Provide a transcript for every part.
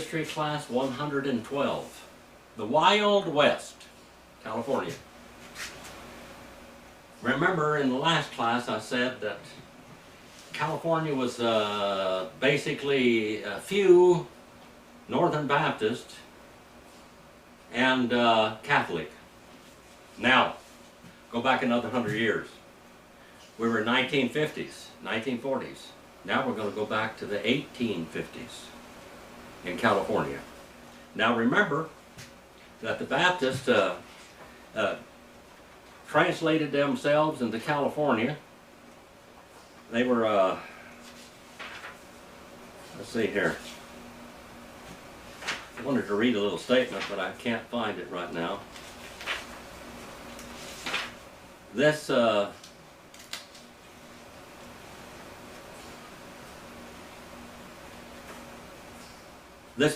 History Class 112, the Wild West, California. Remember in the last class I said that California was basically a few Northern Baptist and Catholic. Now, go back another 100 years. We were in 1950s, 1940s. Now we're going to go back to the 1850s in California. Now remember that the Baptists translated themselves into California. They were, let's see here. I wanted to read a little statement, but I can't find it right now. This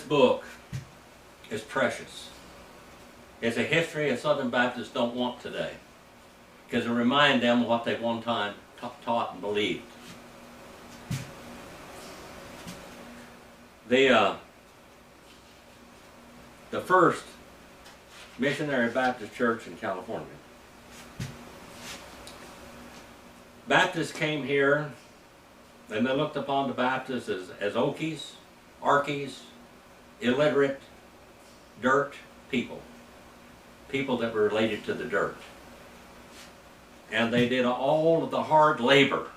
book is precious. It's a history of Southern Baptists don't want today, because it reminds them of what they one time taught and believed. The first missionary Baptist church in California. Baptists came here and they looked upon the Baptists as Okies, Arkies, illiterate, dirt people. People that were related to the dirt. And they did all of the hard labor.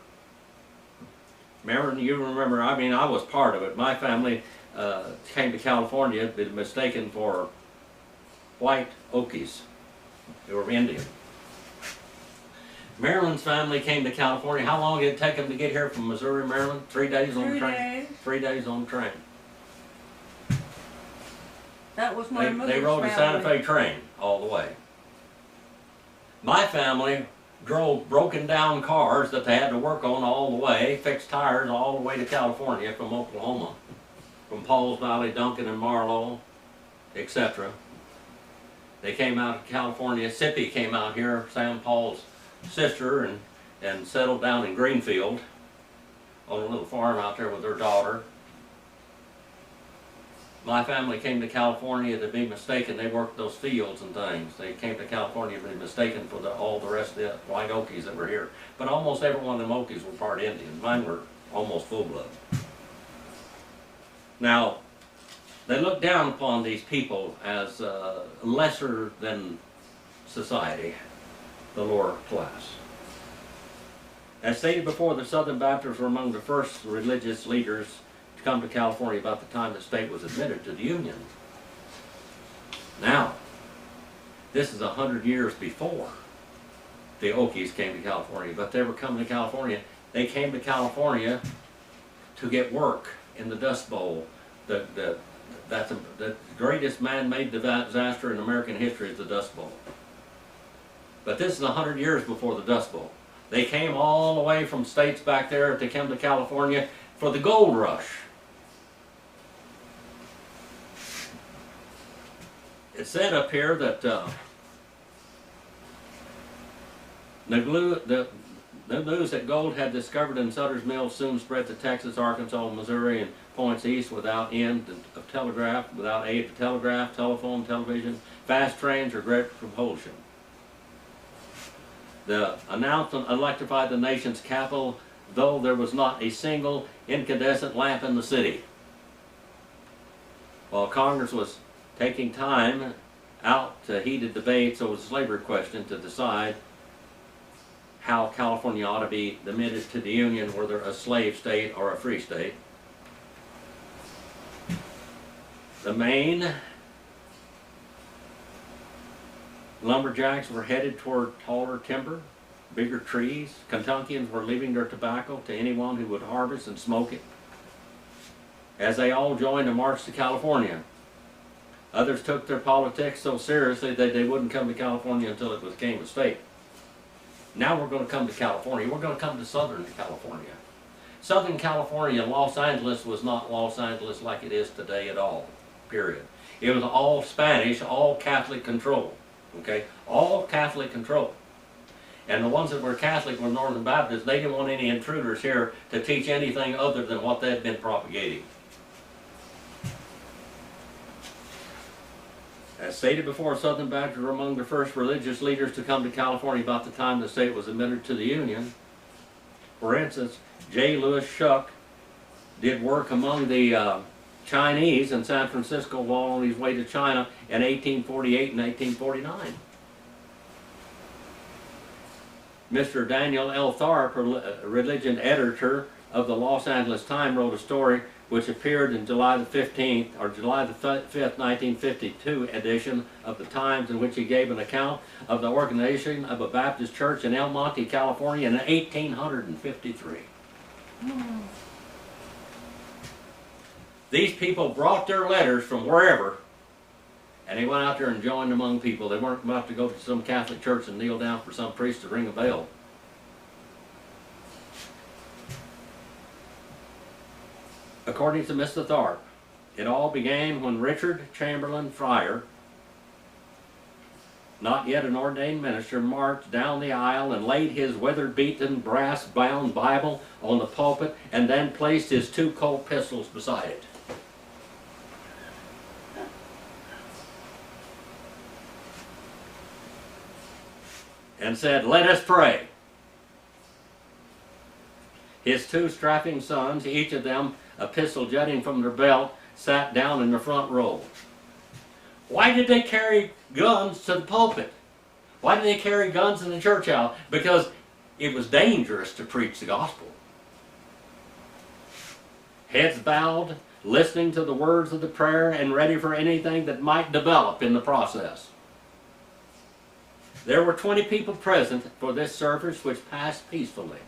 Remember, you remember, I mean, I was part of it. My family came to California, been mistaken for white Okies. They were Indian. Maryland's family came to California. How long did it take them to get here from Missouri, Maryland? 3 days on the train? 3 days on the train. That was my mother's family. They rode a Santa Fe train all the way. My family drove broken down cars that they had to work on all the way, fixed tires all the way to California from Oklahoma, from Pauls Valley, Duncan and Marlow, etc. They came out of California. Sippy came out here, Sam Paul's sister, and settled down in Greenfield on a little farm out there with her daughter. My family came to California to be mistaken. They worked those fields and things. They came to California to be mistaken for all the rest of the white Okies that were here. But almost every one of them Okies were part Indian. Mine were almost full-blood. Now, they looked down upon these people as lesser than society, the lower class. As stated before, the Southern Baptists were among the first religious leaders to come to California about the time the state was admitted to the Union. Now, this is 100 years before the Okies came to California, but they were coming to California. They came to California to get work in the Dust Bowl. That's the greatest man-made disaster in American history is the Dust Bowl. But this is 100 years before the Dust Bowl. They came all the way from states back there to come to California for the gold rush. It said up here that the news that gold had discovered in Sutter's Mill soon spread to Texas, Arkansas, Missouri, and points east without end of telegraph, without aid of telegraph, telephone, television, fast trains, or great propulsion. The announcement electrified the nation's capital, though there was not a single incandescent lamp in the city. While Congress was taking time out to heated debates over the slavery question to decide how California ought to be admitted to the Union, whether a slave state or a free state. The Maine lumberjacks were headed toward taller timber, bigger trees. Kentuckians were leaving their tobacco to anyone who would harvest and smoke it. As they all joined a march to California, others took their politics so seriously that they wouldn't come to California until it became a state. Now we're going to come to California. We're going to come to Southern California. Southern California, Los Angeles, was not Los Angeles like it is today at all, period. It was all Spanish, all Catholic control, okay? All Catholic control. And the ones that were Catholic were Northern Baptists. They didn't want any intruders here to teach anything other than what they had been propagating. As stated before, Southern Baptists were among the first religious leaders to come to California about the time the state was admitted to the Union. For instance, J. Lewis Shuck did work among the Chinese in San Francisco while on his way to China in 1848 and 1849. Mr. Daniel L. Tharp, a religion editor of the Los Angeles Times, wrote a story which appeared in July the 15th or July the 5th, 1952 edition of the Times, in which he gave an account of the organization of a Baptist church in El Monte, California in 1853. These people brought their letters from wherever, and they went out there and joined among people. They weren't about to go to some Catholic church and kneel down for some priest to ring a bell. According to Mr. Tharp, it all began when Richard Chamberlain Fryer, not yet an ordained minister, marched down the aisle and laid his weather-beaten, brass-bound Bible on the pulpit and then placed his 2 Colt pistols beside it. And said, "Let us pray." His 2 strapping sons, each of them a pistol jutting from their belt, sat down in the front row. Why did they carry guns to the pulpit? Why did they carry guns in the church house? Because it was dangerous to preach the gospel. Heads bowed, listening to the words of the prayer and ready for anything that might develop in the process. There were 20 people present for this service, which passed peacefully,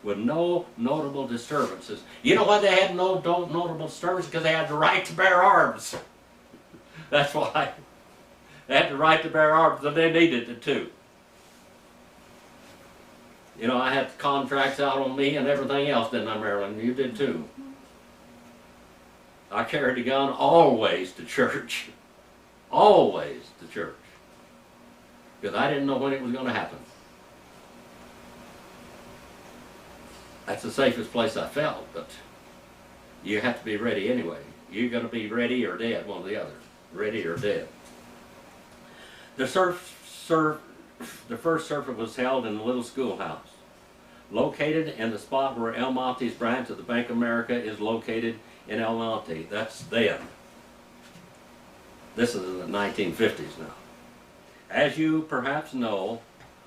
with no notable disturbances. You know why they had no notable disturbances? Because they had the right to bear arms. That's why. They had the right to bear arms, and they needed it too. You know, I had contracts out on me and everything else, didn't I, Marilyn? You did too. I carried a gun always to church. Always to church. Because I didn't know when it was going to happen. That's the safest place I felt, but you have to be ready anyway. You're going to be ready or dead, one or the other. Ready or dead. The first service was held in a little schoolhouse, located in the spot where El Monte's branch of the Bank of America is located in El Monte. That's then. This is in the 1950s now. As you perhaps know,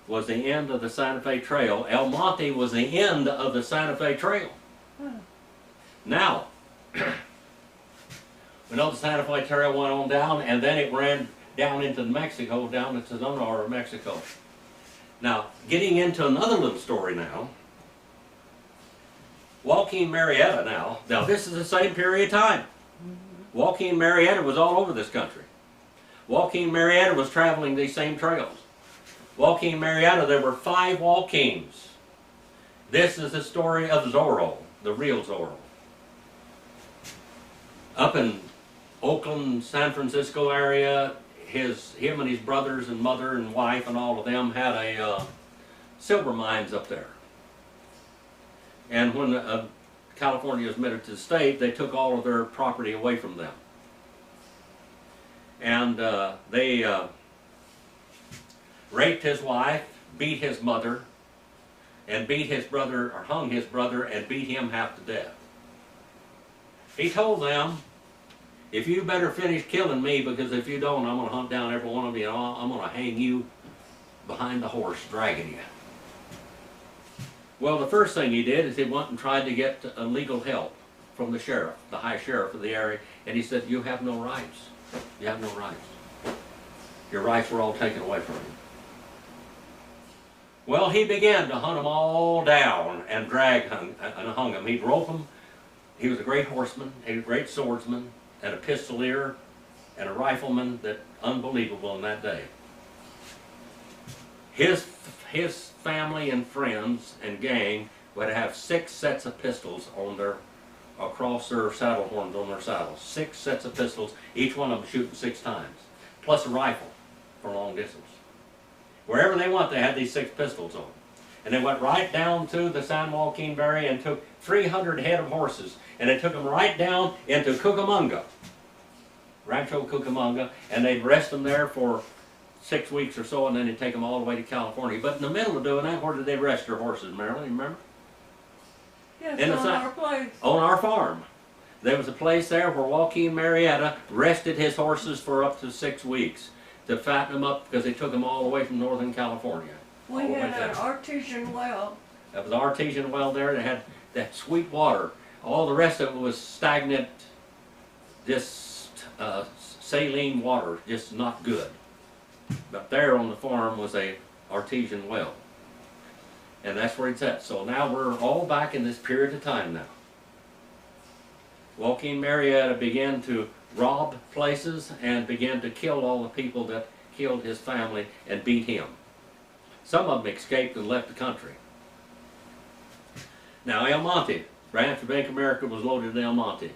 was the end of the Santa Fe Trail. El Monte was the end of the Santa Fe Trail. Now, we know the Santa Fe Trail went on down, and then it ran down into Mexico, down into Sonora, Mexico. Now, getting into another little story now. Joaquin Murrieta now this is the same period of time. Joaquin Murrieta was all over this country. Joaquin Murrieta was traveling these same trails. Joaquin Murrieta, there were 5 Joaquins. This is the story of Zorro, the real Zorro. Up in Oakland, San Francisco area, him and his brothers and mother and wife and all of them had a silver mines up there. And when California was admitted to the state, they took all of their property away from them. And they raped his wife, beat his mother, and beat his brother, or hung his brother, and beat him half to death. He told them, if you better finish killing me, because if you don't, I'm going to hunt down every one of you, and I'm going to hang you behind the horse, dragging you. Well, the first thing he did is he went and tried to get legal help from the sheriff, the high sheriff of the area, and he said, you have no rights. You have no rights. Your rights were all taken away from you. Well, he began to hunt them all down and hung them. He'd rope them. He was a great horseman, a great swordsman, and a pistolier, and a rifleman that unbelievable in that day. His family and friends and gang would have 6 sets of pistols on across their saddle horns on their saddles. 6 sets of pistols, each one of them shooting 6 times, plus a rifle for long distance. Wherever they went, they had these 6 pistols on. And they went right down to the San Joaquin Valley and took 300 head of horses, and they took them right down into Cucamonga. Rancho Cucamonga, and they'd rest them there for 6 weeks or so, and then they'd take them all the way to California. But in the middle of doing that, where did they rest their horses, Marilyn? You remember? Yes, In the on south. our place. On our farm. There was a place there where Joaquin Marietta rested his horses for up to 6 weeks to fatten them up because they took them all the way from Northern California. We all the way had an down. artesian well. That was an artesian well there that had that sweet water. All the rest of it was stagnant, just saline water, just not good. But there on the farm was a artesian well. And that's where it's at. So now we're all back in this period of time now. Joaquin Marietta began to rob places and began to kill all the people that killed his family and beat him. Some of them escaped and left the country. Now El Monte, Ranch of Bank America was loaded in El Monte.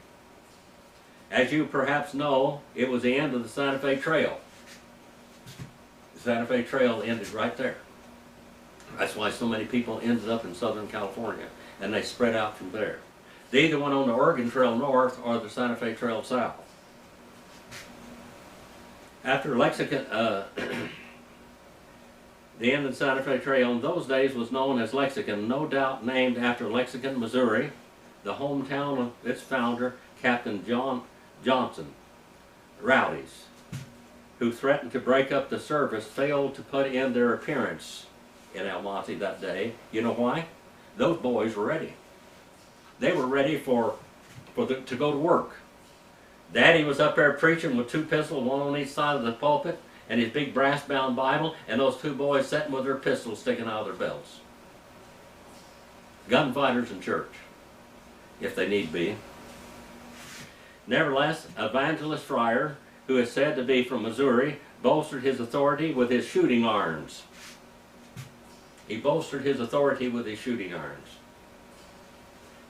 As you perhaps know, it was the end of the Santa Fe Trail. The Santa Fe Trail ended right there. That's why so many people ended up in Southern California, and they spread out from there. They either went on the Oregon Trail north or the Santa Fe Trail south. After Lexington, the end of the Santa Fe Trail in those days was known as Lexington, no doubt named after Lexington, Missouri, the hometown of its founder, Captain John Johnson. Rowdies, who threatened to break up the service, failed to put in their appearance in El Monte that day. You know why? Those boys were ready. They were ready to go to work. Daddy was up there preaching with 2 pistols, one on each side of the pulpit, and his big brass-bound Bible, and those 2 boys sitting with their pistols sticking out of their belts. Gunfighters in church, if they need be. Nevertheless, Evangelist Fryer, who is said to be from Missouri, bolstered his authority with his shooting irons. He bolstered his authority with his shooting irons.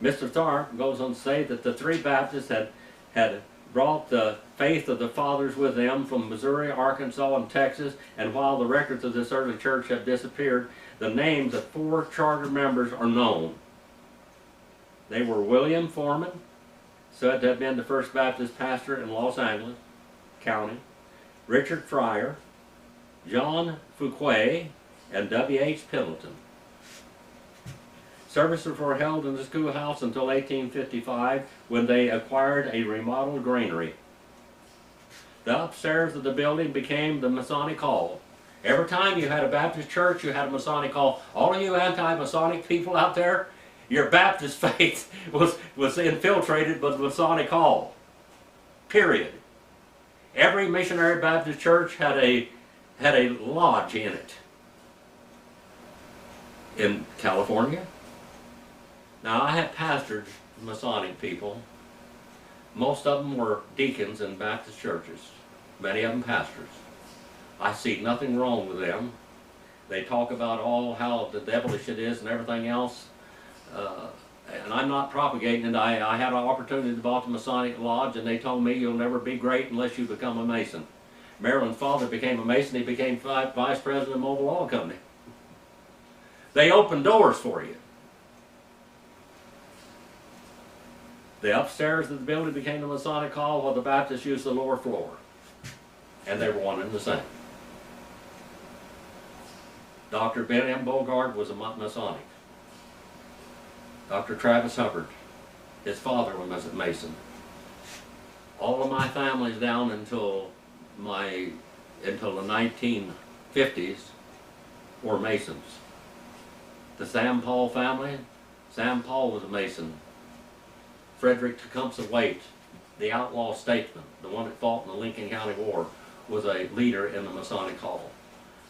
Mr. Tharp goes on to say that the 3 Baptists had brought the faith of the fathers with them from Missouri, Arkansas, and Texas, and while the records of this early church have disappeared, the names of 4 charter members are known. They were William Foreman, said to have been the first Baptist pastor in Los Angeles County, Richard Fryer, John Fuquay, and W.H. Pendleton. Services were held in the schoolhouse until 1855, when they acquired a remodeled granary. The upstairs of the building became the Masonic Hall. Every time you had a Baptist church, you had a Masonic Hall. All of you anti-Masonic people out there, your Baptist faith was infiltrated by the Masonic Hall. Period. Every missionary Baptist church had a lodge in it. In California. Now, I have pastored Masonic people. Most of them were deacons in Baptist churches. Many of them pastors. I see nothing wrong with them. They talk about how the devilish it is and everything else. And I'm not propagating it. I had an opportunity to buy the Masonic Lodge, and they told me you'll never be great unless you become a Mason. Marilyn's father became a Mason. He became vice president of Mobile Oil Company. They open doors for you. The upstairs of the building became the Masonic Hall, while the Baptists used the lower floor. And they were one and the same. Dr. Ben M. Bogart was a Masonic. Dr. Travis Hubbard, his father was a Mason. All of my families down until the 1950s were Masons. The Sam Paul family, Sam Paul was a Mason. Frederick Tecumseh Waite, the outlaw statesman, the one that fought in the Lincoln County War, was a leader in the Masonic Hall.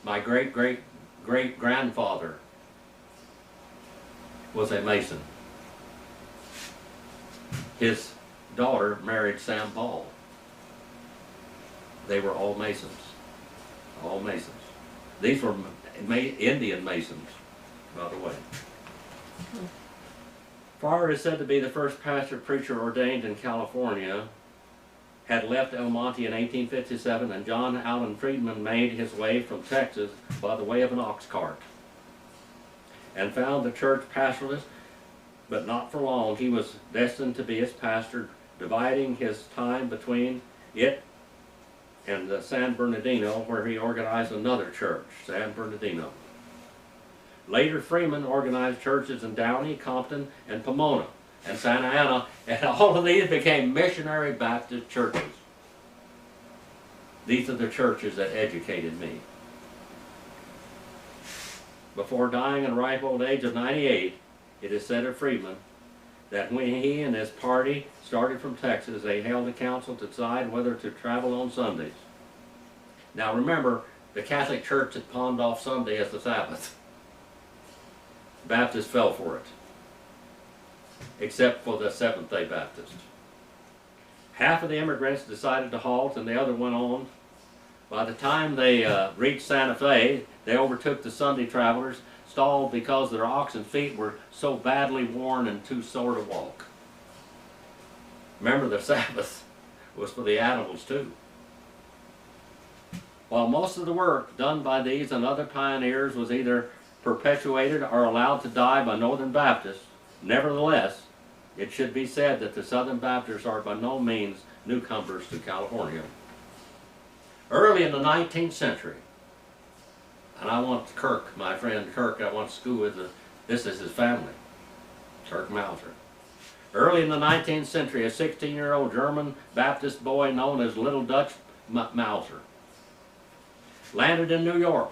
My great-great-great-grandfather was a Mason. His daughter married Sam Paul. They were all Masons. All Masons. These were Indian Masons, by the way. Fryer is said to be the first pastor preacher ordained in California, had left El Monte in 1857, and John Allen Friedman made his way from Texas by the way of an ox cart and found the church pastorless, but not for long. He was destined to be its pastor, dividing his time between it and San Bernardino, where he organized another church, San Bernardino. Later, Freeman organized churches in Downey, Compton, and Pomona, and Santa Ana, and all of these became missionary Baptist churches. These are the churches that educated me. Before dying in ripe old age of 98, it is said of Freeman that when he and his party started from Texas, they held a council to decide whether to travel on Sundays. Now remember, the Catholic Church had pawned off Sunday as the Sabbath. Baptists fell for it, except for the Seventh-day Baptist. Half of the immigrants decided to halt and the other went on. By the time they reached Santa Fe, they overtook the Sunday travelers, stalled because their oxen feet were so badly worn and too sore to walk. Remember, the Sabbath was for the animals too. While most of the work done by these and other pioneers was either perpetuated or allowed to die by Northern Baptists, nevertheless, it should be said that the Southern Baptists are by no means newcomers to California. Early in the 19th century, and I want Kirk, my friend Kirk, I went to school with, this is his family, Kirk Mauser. Early in the 19th century, a 16-year-old German Baptist boy known as Little Dutch Mauser landed in New York.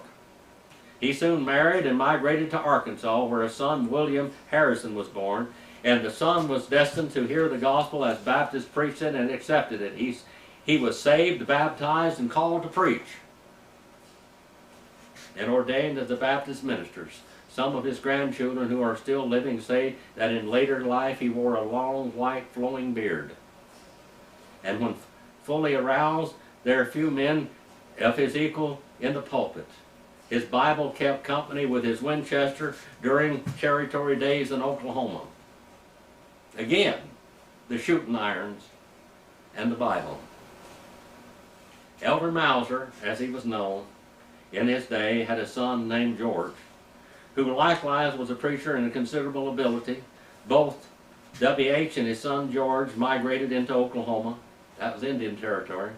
He soon married and migrated to Arkansas, where his son William Harrison was born, and the son was destined to hear the gospel as Baptists preached it and accepted it. He was saved, baptized, and called to preach, and ordained as the Baptist ministers. Some of his grandchildren who are still living say that in later life he wore a long, white, flowing beard. And when fully aroused, there are few men of his equal in the pulpit. His Bible kept company with his Winchester during territory days in Oklahoma. Again, the shooting irons and the Bible. Elder Mauser, as he was known in his day, had a son named George, who likewise was a preacher in considerable ability. Both W.H. and his son George migrated into Oklahoma, that was Indian Territory,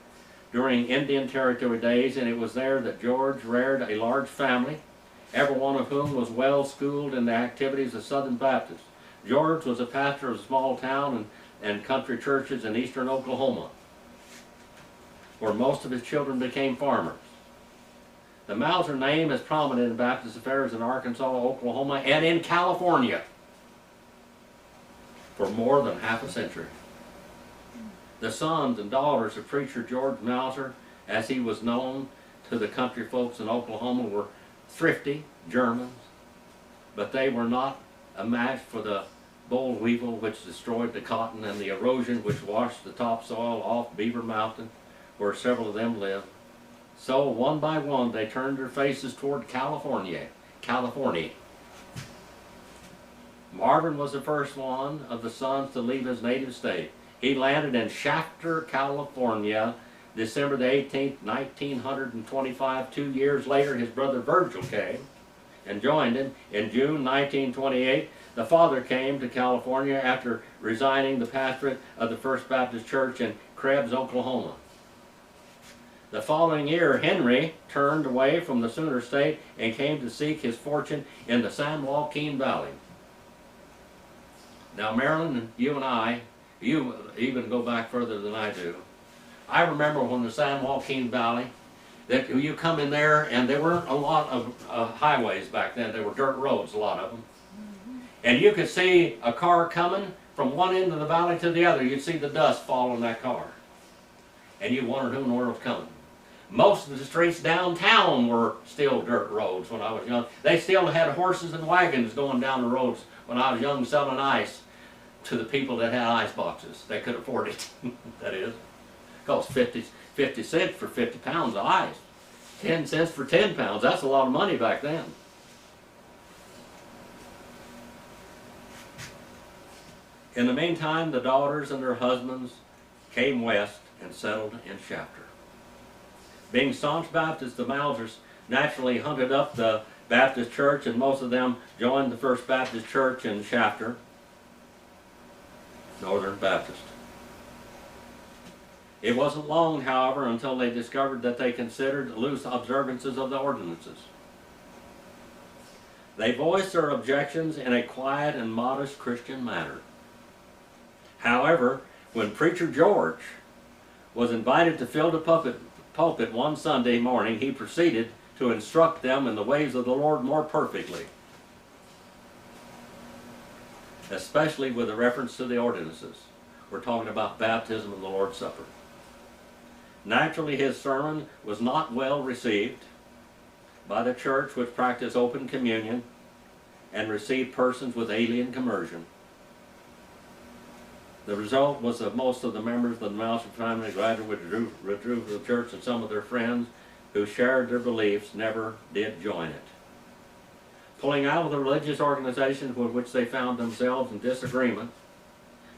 during Indian Territory days, and it was there that George reared a large family, every one of whom was well schooled in the activities of Southern Baptists. George was a pastor of a small town and country churches in eastern Oklahoma, where most of his children became farmers. The Mauser name is prominent in Baptist affairs in Arkansas, Oklahoma, and in California for more than half a century. The sons and daughters of preacher George Mauser, as he was known to the country folks in Oklahoma, were thrifty Germans, but they were not a match for the boll weevil which destroyed the cotton and the erosion which washed the topsoil off Beaver Mountain, where several of them lived. So one by one they turned their faces toward California. Marvin was the first one of the sons to leave his native state. He landed in Shafter, California, December the 18th, 1925. 2 years later, his brother Virgil came and joined him. In June 1928, the father came to California after resigning the pastorate of the First Baptist Church in Krebs, Oklahoma. The following year, Henry turned away from the Sooner State and came to seek his fortune in the San Joaquin Valley. Now, Marilyn, you and I, you even go back further than I do. I remember when the San Joaquin Valley, that you come in there and there weren't a lot of highways back then. There were dirt roads, a lot of them. And you could see a car coming from one end of the valley to the other. You'd see the dust fall on that car. And you wondered who in the world was coming. Most of the streets downtown were still dirt roads when I was young. They still had horses and wagons going down the roads when I was young, selling ice to the people that had ice boxes. They could afford it, that is. It cost 50 cents for 50 pounds of ice. 10 cents for 10 pounds. That's a lot of money back then. In the meantime, the daughters and their husbands came west and settled in Shafter. Being staunch Baptists, the Mausers naturally hunted up the Baptist church, and most of them joined the First Baptist Church in Shafter, Northern Baptist. It wasn't long, however, until they discovered that they considered loose observances of the ordinances. They voiced their objections in a quiet and modest Christian manner. However, when Preacher George was invited to fill the pulpit one Sunday morning, he proceeded to instruct them in the ways of the Lord more perfectly, especially with a reference to the ordinances. We're talking about baptism and the Lord's Supper. Naturally, his sermon was not well received by the church, which practiced open communion and received persons with alien conversion. The result was that most of the members of the Mouser family gradually withdrew from the church, and some of their friends who shared their beliefs never did join it. Pulling out of the religious organizations with which they found themselves in disagreement,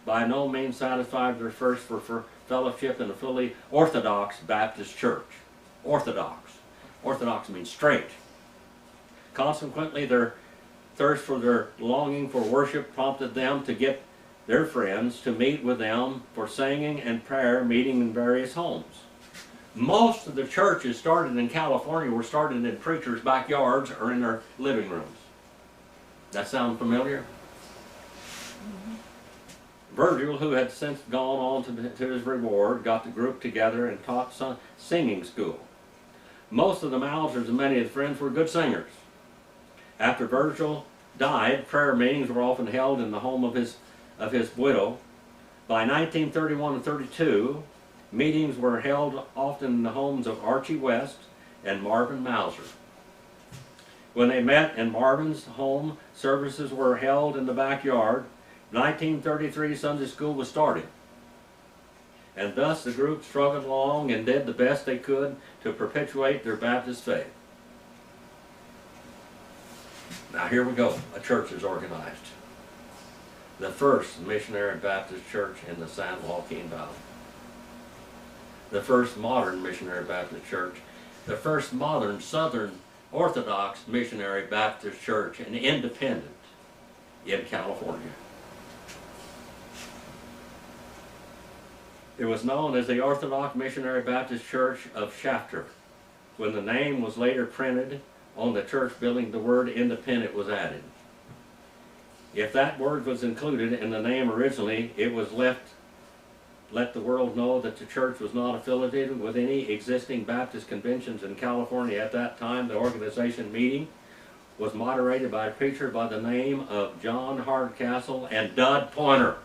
by no means satisfied their thirst for fellowship in a fully Orthodox Baptist church. Orthodox. Orthodox means straight. Consequently, their thirst for their longing for worship prompted them to get their friends to meet with them for singing and prayer, meeting in various homes. Most of the churches started in California were started in preachers' backyards or in their living rooms. That sound familiar? Virgil, who had since gone on to his reward, got the group together and taught singing school. Most of the Mausers and many of his friends were good singers. After Virgil died, prayer meetings were often held in the home of his widow. By 1931 and 32, meetings were held often in the homes of Archie West and Marvin Mauser. When they met in Marvin's home, services were held in the backyard. 1933, Sunday school was started. And thus the group struggled along and did the best they could to perpetuate their Baptist faith. Now here we go. A church is organized. The first missionary Baptist church in the San Joaquin Valley. The first modern missionary Baptist church. The first modern Southern Orthodox missionary Baptist church, and independent in California. It was known as the Orthodox Missionary Baptist Church of Shafter. When the name was later printed on the church building, the word independent was added. If that word was included in the name originally, it was let the world know that the church was not affiliated with any existing Baptist conventions in California. At that time, the organization meeting was moderated by a preacher by the name of John Hardcastle and Dud Pointer.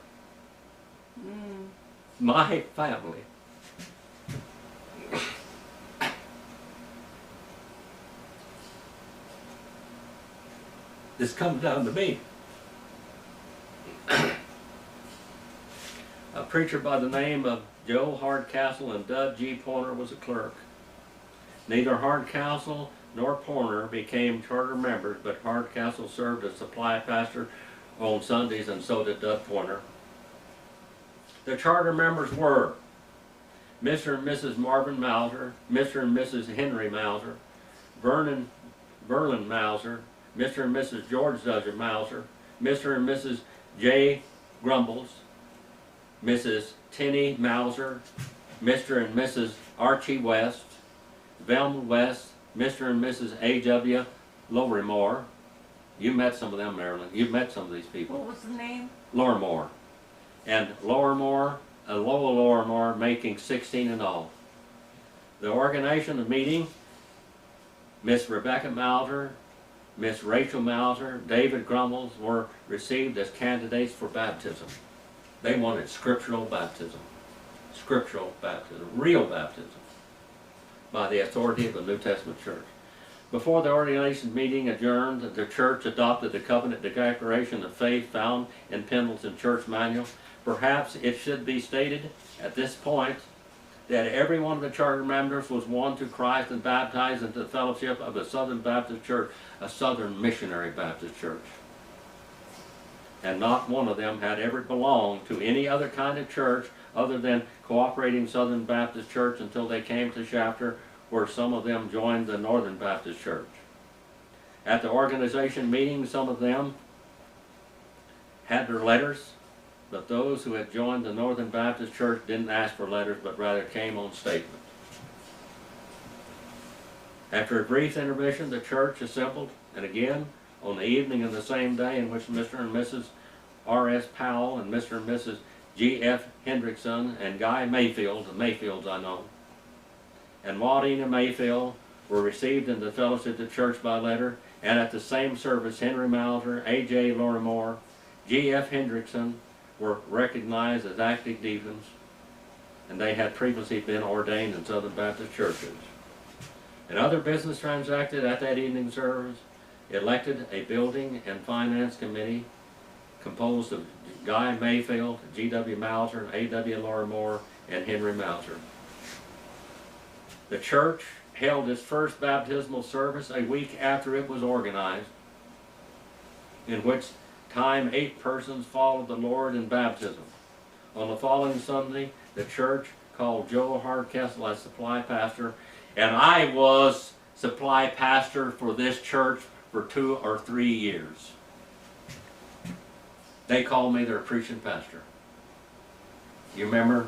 My family. This comes down to me. A preacher by the name of Joe Hardcastle and Dud G. Pointer was a clerk. Neither Hardcastle nor Pointer became charter members, but Hardcastle served as supply pastor on Sundays, and so did Dud Pointer. The charter members were Mr. and Mrs. Marvin Mauser, Mr. and Mrs. Henry Mauser, Vernon Mauser, Mr. and Mrs. George W. Mauser, Mr. and Mrs. J. Grumbles, Mrs. Tenny Mauser, Mr. and Mrs. Archie West, Velma West, Mr. and Mrs. A.W. Lorimore. You met some of them, Marilyn. You've met some of these people. What was the name? Lorimore. And Lorimore, Lola Lorimore, making 16 in all. The organization of meeting, Miss Rebecca Mauser, Miss Rachel Mauser, David Grumbles were received as candidates for baptism. They wanted scriptural baptism, real baptism, by the authority of the New Testament church. Before the ordination meeting adjourned, the church adopted the covenant declaration of faith found in Pendleton Church Manual. Perhaps it should be stated at this point that every one of the charter members was won to Christ and baptized into the fellowship of the Southern Baptist Church, a Southern Missionary Baptist Church. And not one of them had ever belonged to any other kind of church other than Cooperating Southern Baptist Church until they came to Shafter, where some of them joined the Northern Baptist Church. At the organization meeting, some of them had their letters but those who had joined the Northern Baptist Church didn't ask for letters, but rather came on statement. After a brief intermission, the church assembled, and again, on the evening of the same day in which Mr. and Mrs. R.S. Powell and Mr. and Mrs. G.F. Hendrickson and Guy Mayfield, the Mayfields I know, and Maudina Mayfield were received into the fellowship of the church by letter, and at the same service, Henry Mauser, A.J. Lorimore, G.F. Hendrickson were recognized as active deacons, and they had previously been ordained in Southern Baptist churches. And other business transacted at that evening service, elected a building and finance committee composed of Guy Mayfield, G.W. Mauser, A.W. Lorimore, and Henry Mauser. The church held its first baptismal service a week after it was organized, in which time 8 persons followed the Lord in baptism. On the following Sunday, the church called Joe Hardcastle as supply pastor, and I was supply pastor for this church for 2 or 3 years. They called me their preaching pastor. You remember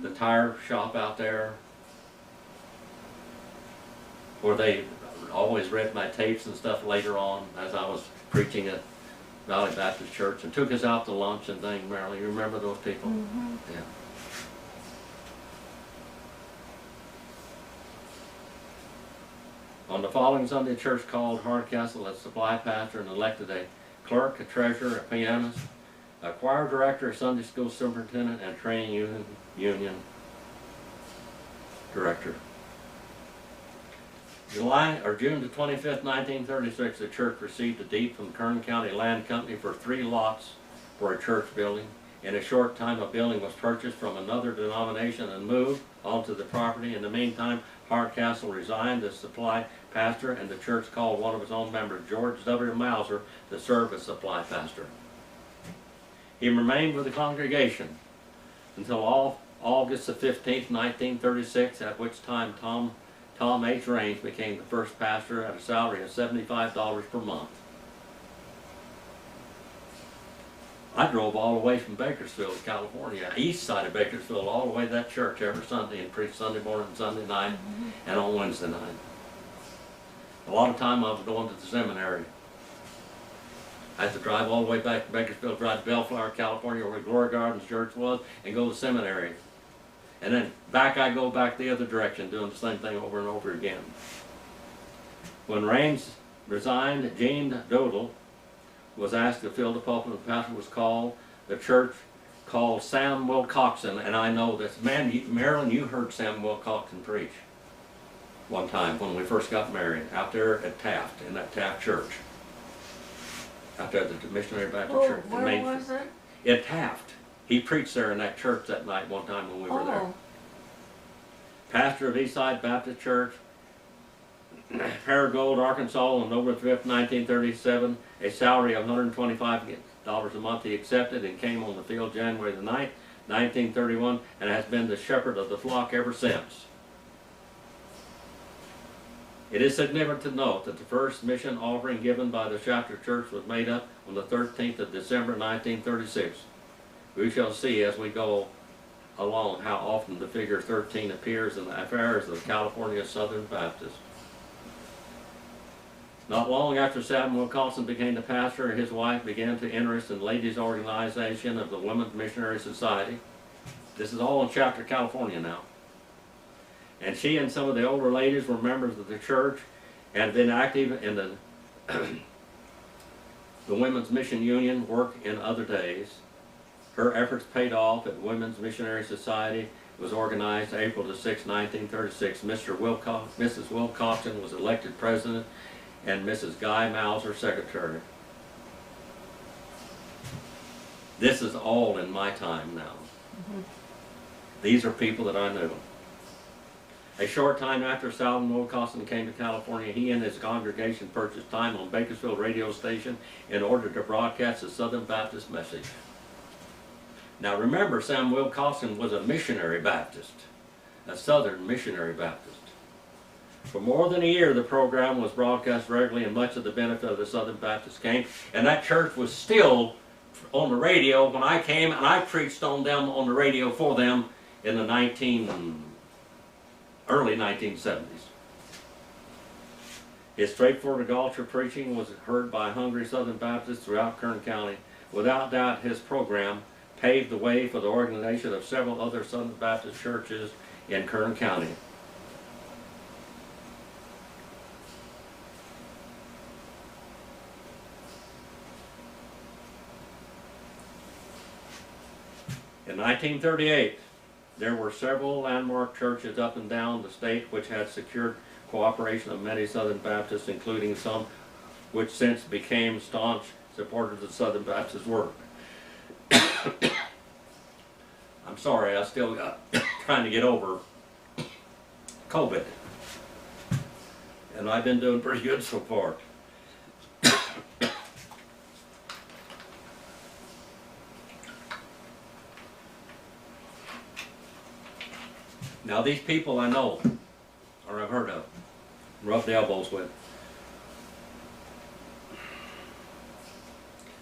the tire shop out there, where they always read my tapes and stuff later on as I was preaching at Valley Baptist Church, and took us out to lunch and things, Marilyn. You remember those people? Mm-hmm. Yeah. On the following Sunday, the church called Hardcastle as supply pastor and elected a clerk, a treasurer, a pianist, a choir director, a Sunday school superintendent, and training union director. June the 25th, 1936, the church received a deed from Kern County Land Company for 3 lots for a church building. In a short time, a building was purchased from another denomination and moved onto the property. In the meantime, Hardcastle resigned as supply pastor, and the church called one of its own members, George W. Mauser, to serve as supply pastor. He remained with the congregation until August the 15th, 1936, at which time Tom H. Raines became the first pastor at a salary of $75 per month. I drove all the way from Bakersfield, California, east side of Bakersfield, all the way to that church every Sunday and preached Sunday morning and Sunday night and on Wednesday night. A lot of time I was going to the seminary. I had to drive all the way back to Bakersfield, drive to Bellflower, California, where Glory Gardens Church was, and go to the seminary. And then I go back the other direction, doing the same thing over and over again. When Raines resigned, Gene Dodell was asked to fill the pulpit. The pastor was called. The church called Sam Wilcoxon, and I know this. Man, Marilyn, you heard Sam Wilcoxon preach one time when we first got married, out there at Taft, in that Taft church. Out there at the Missionary Baptist Church. Where was it? At Taft. He preached there in that church that night one time when we were there. Pastor of Eastside Baptist Church, Paragould, Arkansas, on November 5th, 1937, a salary of $125 a month he accepted and came on the field January the 9th, 1931, and has been the shepherd of the flock ever since. It is significant to note that the first mission offering given by the Chapter Church was made up on the 13th of December, 1936. We shall see as we go along how often the figure 13 appears in the affairs of California Southern Baptist. Not long after Samuel Wilcoxon became the pastor, his wife began to interest in ladies' organization of the Women's Missionary Society. This is all in Chapter, California now. And she and some of the older ladies were members of the church and had been active in the Women's Mission Union work in other days. Her efforts paid off at Women's Missionary Society. It was organized April 6, 1936. Mrs. Wilcoxon was elected president and Mrs. Guy Mauser secretary. This is all in my time now. These are people that I knew. A short time after Salvin Wilcoxon came to California, he and his congregation purchased time on Bakersfield radio station in order to broadcast the Southern Baptist message. Now remember, Sam Wilcoxon was a missionary Baptist, a Southern missionary Baptist. For more than a year, the program was broadcast regularly, and much of the benefit of the Southern Baptist came, and that church was still on the radio when I came, and I preached on them on the radio for them in the early 1970s. His straightforward gospel preaching was heard by hungry Southern Baptists throughout Kern County. Without doubt, his program paved the way for the organization of several other Southern Baptist churches in Kern County. In 1938, there were several landmark churches up and down the state which had secured cooperation of many Southern Baptists, including some which since became staunch supporters of Southern Baptist work. I'm sorry, I still got trying to get over COVID. And I've been doing pretty good so far. Now these people I know, or I've heard of, rubbed elbows with.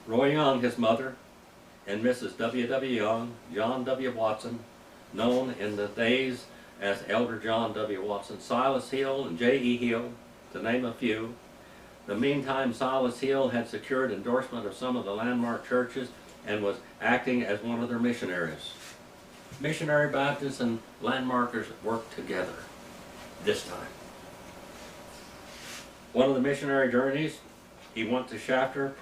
Roy Young, his mother, and Mrs. W. W. Young, John W. Watson, known in the days as Elder John W. Watson, Silas Hill and J. E. Hill, to name a few. In the meantime, Silas Hill had secured endorsement of some of the landmark churches and was acting as one of their missionaries. Missionary Baptists and landmarkers worked together this time. One of the missionary journeys, he went to Shafter,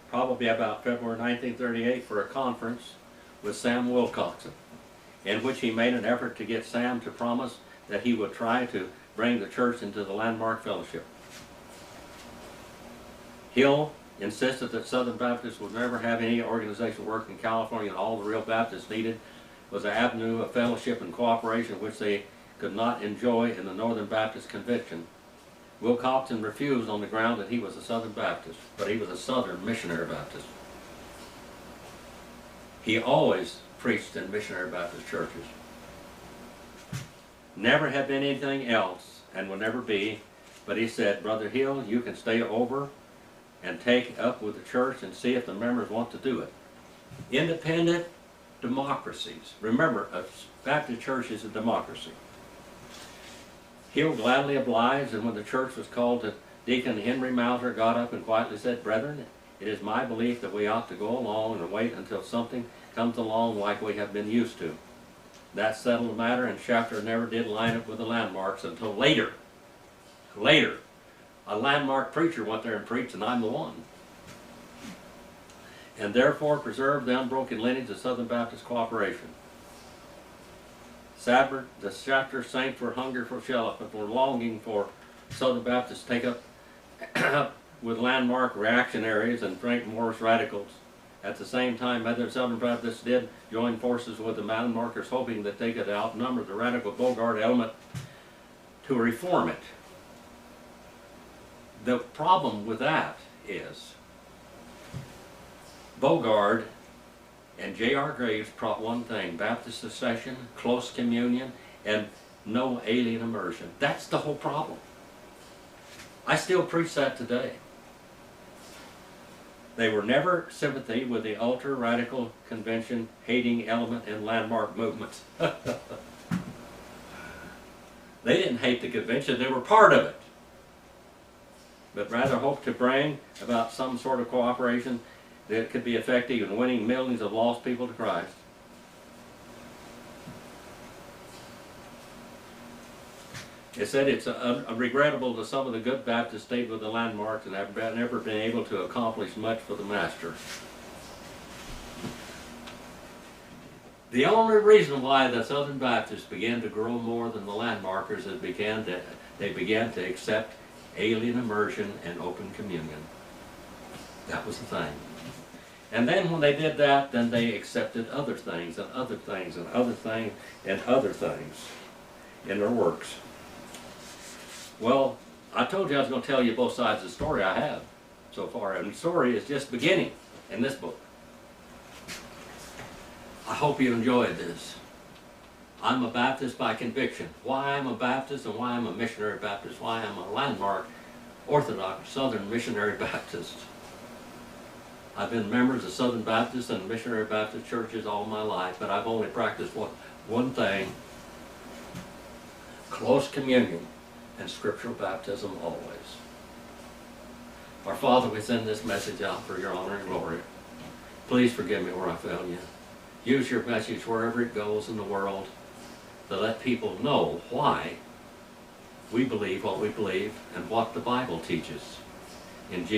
probably about February 1938, for a conference with Sam Wilcoxon, in which he made an effort to get Sam to promise that he would try to bring the church into the landmark fellowship. Hill insisted that Southern Baptists would never have any organizational work in California, and all the real Baptists needed was an avenue of fellowship and cooperation which they could not enjoy in the Northern Baptist Convention. Wilcoxon refused on the ground that he was a Southern Baptist, but he was a Southern Missionary Baptist. He always preached in Missionary Baptist churches. Never had been anything else, and will never be, but he said, Brother Hill, you can stay over and take up with the church and see if the members want to do it. Independent democracies. Remember, a Baptist church is a democracy. Hill gladly obliged, and when the church was called to, Deacon Henry Mauser got up and quietly said, Brethren, it is my belief that we ought to go along and wait until something comes along like we have been used to. That settled the matter, and Shafter never did line up with the landmarks until later. Later, a landmark preacher went there and preached, and I'm the one. And therefore preserved the unbroken lineage of Southern Baptist cooperation. The Shafter saints were hungry for fellowship, were longing for Southern Baptists to take up with landmark reactionaries and Frank Morris radicals. At the same time, other Southern Baptists did join forces with the landmarkers, hoping that they could outnumber the radical Bogart element to reform it. The problem with that is Bogart and J.R. Graves brought one thing: Baptist secession, close communion, and no alien immersion. That's the whole problem. I still preach that today. They were never sympathy with the ultra-radical convention hating element in landmark movements. They didn't hate the convention, they were part of it. But rather hoped to bring about some sort of cooperation that could be effective in winning millions of lost people to Christ. It said it's regrettable that some of the good Baptists stayed with the landmarks and have never been able to accomplish much for the Master. The only reason why the Southern Baptists began to grow more than the landmarkers is they began to accept alien immersion and open communion. That was the thing. And then when they did that, then they accepted other things and other things and other things and other things in their works. Well, I told you I was going to tell you both sides of the story I have so far, and the story is just beginning in this book. I hope you enjoyed this. I'm a Baptist by conviction. Why I'm a Baptist and why I'm a missionary Baptist, why I'm a landmark Orthodox Southern Missionary Baptist. I've been members of Southern Baptist and Missionary Baptist churches all my life, but I've only practiced one thing: close communion and scriptural baptism always. Our Father, we send this message out for your honor and glory. Please forgive me where I failed you. Use your message wherever it goes in the world to let people know why we believe what we believe and what the Bible teaches. In Jesus'